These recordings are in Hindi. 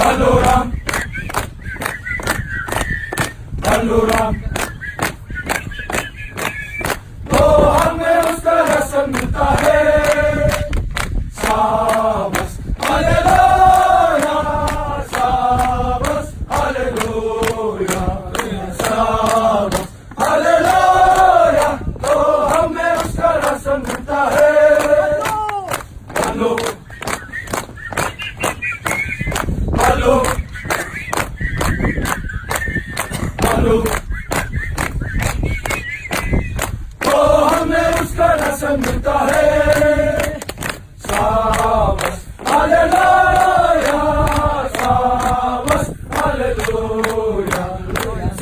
बलराम बलराम तो हमें उसका रसम मिलता है शाबाश हालेलुया शाबाश हालेलुया शाबाश हालेलुया तो हमें उसका रसम मिलता है हेलो हेलो हेलो तो हमें उसका रसम मिलता है शाबाश हालेलुया शाबाश हालेलुया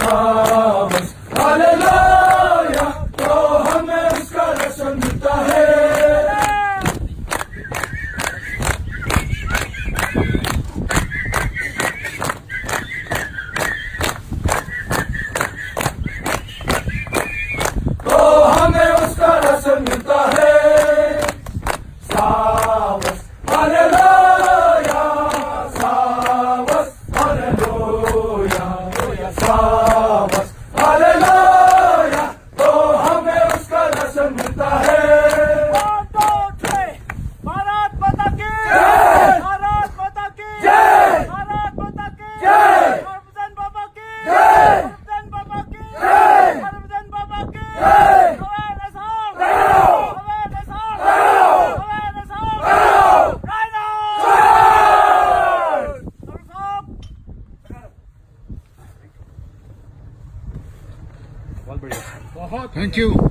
शाबाश हालेलुया तो हमें उसका रसम मिलता है तो हमें उसका रसम मिलता है शाबाश हालेलुया शाबाश हालेलुया शाबाश हालेलुया तो हमें उसका रसम मिलता है भारत माता की जय! भारत माता की जय! भारत माता की जय! हरमजान बाबा की जय! हरमजान बाबा की जय! हरमजान बाबा की जय! हवाए नसार राव! हवाए नसार राव! हवाए नसार राव! रायना थैंक यू।